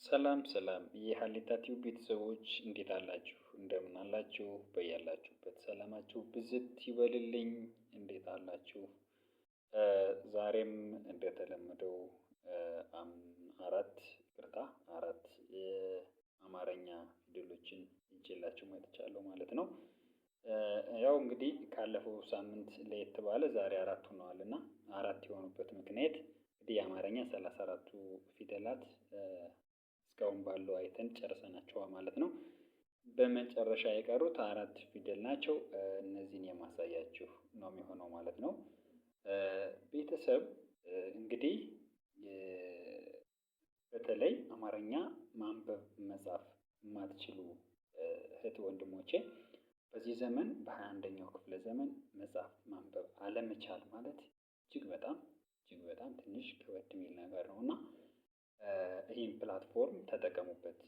ሰላም ሰላም የሀሌታ ቲዩብ ቤተሰቦች እንዴት አላችሁ? እንደምን አላችሁ? በያላችሁበት ሰላማችሁ ብዝት ይበልልኝ። እንዴት አላችሁ? ዛሬም እንደተለመደው አራት የአማርኛ ፊደሎችን ይዤላችሁ መጥቻለሁ ማለት ነው። ያው እንግዲህ ካለፈው ሳምንት ለየት ባለ ዛሬ አራት ሆነዋል እና አራት የሆኑበት ምክንያት እንግዲህ የአማርኛ 34ቱ ፊደላት እስካሁን ባለው አይተን ጨርሰናቸዋል ማለት ነው። በመጨረሻ የቀሩት አራት ፊደል ናቸው። እነዚህን የማሳያችሁ ነው የሚሆነው ማለት ነው። ቤተሰብ እንግዲህ በተለይ አማርኛ ማንበብ መጻፍ የማትችሉ እህት ወንድሞቼ በዚህ ዘመን በ21ኛው ክፍለ ዘመን መጻፍ ማንበብ አለመቻል ማለት እጅግ በጣም ትንሽ ከበድ የሚል ነገር ነው እና ይህን ፕላትፎርም ተጠቀሙበት።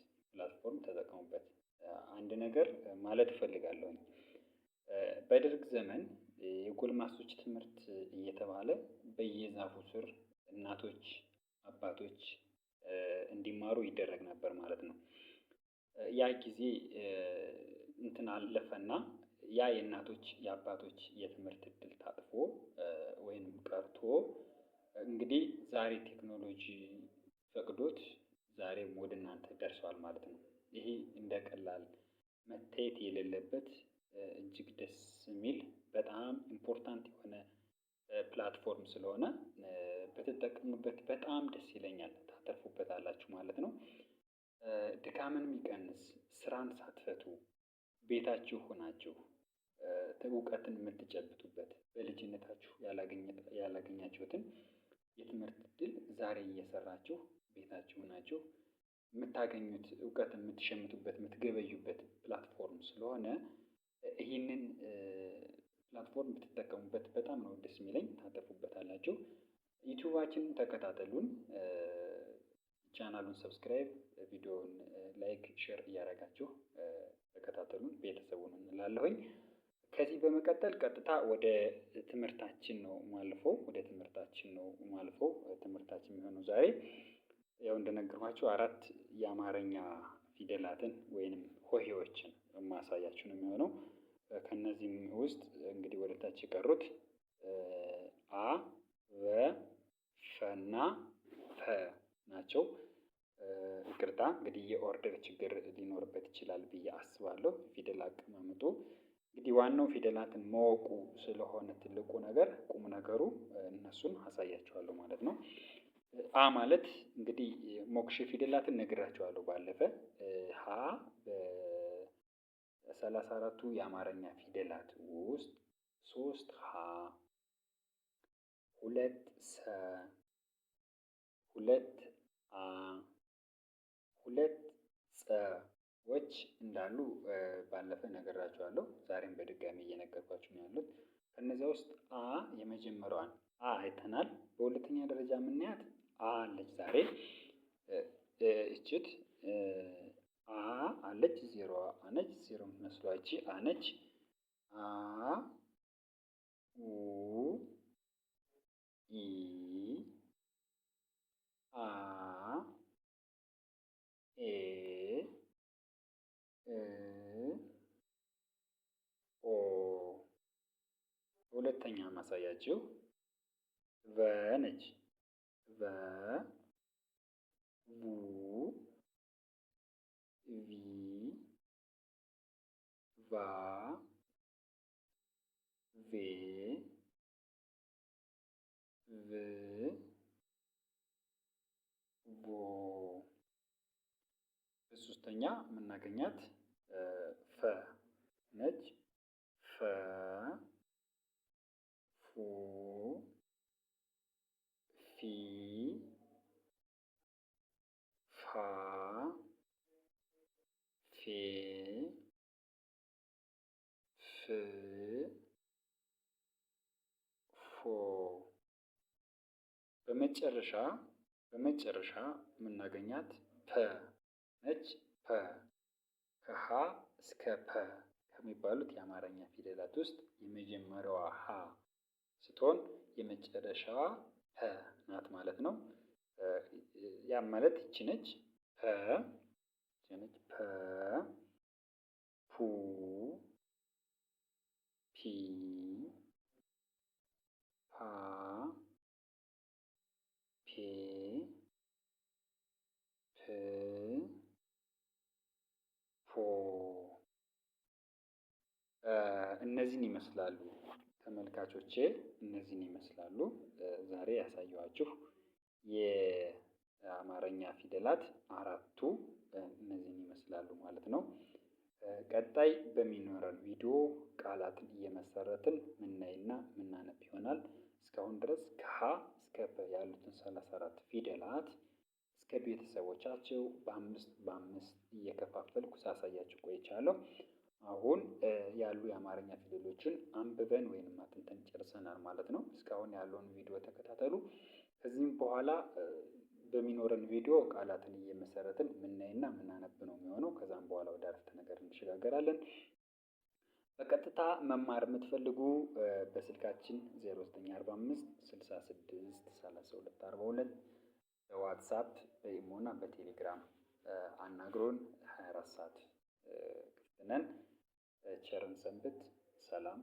አንድ ነገር ማለት እፈልጋለሁኝ። በደርግ ዘመን የጎልማሶች ትምህርት እየተባለ በየዛፉ ስር እናቶች አባቶች እንዲማሩ ይደረግ ነበር ማለት ነው። ያ ጊዜ እንትን አለፈና ያ የእናቶች የአባቶች የትምህርት እድል ታጥፎ ወይንም ቀርቶ እንግዲህ ዛሬ ቴክኖሎጂ ፈቅዶት ዛሬም ወደ እናንተ ደርሷል ማለት ነው። ይሄ እንደ ቀላል መታየት የሌለበት እጅግ ደስ የሚል በጣም ኢምፖርታንት የሆነ ፕላትፎርም ስለሆነ ብትጠቀሙበት በጣም ደስ ይለኛል። ታተርፉበታላችሁ ማለት ነው። ድካምን የሚቀንስ ስራን ሳትፈቱ ቤታችሁ ሆናችሁ እውቀትን የምትጨብጡበት በልጅነታችሁ ያላገኛችሁትን የትምህርት እድል ዛሬ እየሰራችሁ ቤታችሁ ናችሁ የምታገኙት እውቀት የምትሸምቱበት የምትገበዩበት ፕላትፎርም ስለሆነ ይህንን ፕላትፎርም ብትጠቀሙበት በጣም ነው ደስ የሚለኝ። ታተርፉበታላችሁ። ዩቲዩባችንን ተከታተሉን። ቻናሉን ሰብስክራይብ፣ ቪዲዮውን ላይክ፣ ሼር እያደረጋችሁ ተከታተሉን፣ ቤተሰቡን እንላለሁኝ። ከዚህ በመቀጠል ቀጥታ ወደ ትምህርታችን ነው ማልፈው። ትምህርታችን የሚሆነው ዛሬ ያው እንደነገርኳችሁ አራት የአማርኛ ፊደላትን ወይንም ሆሄዎችን የማሳያችሁ ነው የሚሆነው። ከነዚህም ውስጥ እንግዲህ ወደታች የቀሩት አ፣ በ፣ ፈ እና ፐ ናቸው። ይቅርታ እንግዲህ የኦርደር ችግር ሊኖርበት ይችላል ብዬ አስባለሁ። ፊደል አቀማመጡ እንግዲህ ዋናው ፊደላትን ማወቁ ስለሆነ ትልቁ ነገር ቁም ነገሩ እነሱን አሳያችኋለሁ ማለት ነው። አ ማለት እንግዲህ ሞክሼ ፊደላትን ነግራችኋለሁ ባለፈ። ሀ በ34ቱ የአማርኛ ፊደላት ውስጥ 3 ሀ፣ 2 ሰ፣ 2 አ፣ 2 ጸዎች እንዳሉ ባለፈ ነግራችኋለሁ። ዛሬም በድጋሚ እየነገርኳችሁ ነው ያሉት። ከነዚያ ውስጥ አ የመጀመሪያዋን አ አይተናል። በሁለተኛ ደረጃ የምናያት አ አለች። ዛሬ እችት አ አለች። ዜሮ አነች። ዜሮ የምትመስለው እቺ አ ነች። አ ኡ ኢ አ ኤ እ ኦ። ሁለተኛ ማሳያችሁ ቨ ነች። ቨ ቡ ቪ ቫ ቬ ቭ ቮ። በሶስተኛ የምናገኛት ፈ ነች። ፈ ፉ ፊ ፋ ፌ ፍ ፎ። በመጨረሻ የምናገኛት ፐ ነች። ፐ ከሀ እስከ ፐ ከሚባሉት የአማርኛ ፊደላት ውስጥ የመጀመሪያዋ ሀ ስትሆን የመጨረሻዋ ፐ ናት ማለት ነው። ያም ማለት ይቺ ነች። ፐ ፑ ፒ ፓ ፔ ፕ ፖ እነዚህን ይመስላሉ ተመልካቾቼ፣ እነዚህን ይመስላሉ ዛሬ ያሳየኋችሁ የአማርኛ ፊደላት አራቱ እነዚህን ይመስላሉ ማለት ነው። ቀጣይ በሚኖረን ቪዲዮ ቃላትን እየመሰረትን ምናይና ምናነብ ይሆናል። እስካሁን ድረስ ከሀ እስከ ፐ ያሉትን 34 ፊደላት እስከ ቤተሰቦቻቸው በአምስት በአምስት እየከፋፈልኩ ሳሳያችሁ ቆይቻለሁ። አሁን ያሉ የአማርኛ ፊደሎችን አንብበን ወይንም አጥንተን ጨርሰናል ማለት ነው። እስካሁን ያለውን ቪዲዮ ተከታተሉ። ከዚህም በኋላ በሚኖረን ቪዲዮ ቃላትን እየመሰረትን ምናይና ምናነብ ነው የሚሆነው። ከዛም በኋላ ወደ አረፍተ ነገር እንሸጋገራለን። በቀጥታ መማር የምትፈልጉ በስልካችን 0945 66 32 42 በዋትሳፕ በኢሞና በቴሌግራም አናግሮን 24 ሰዓት ክፍት ነን። ቸርን ሰንብት። ሰላም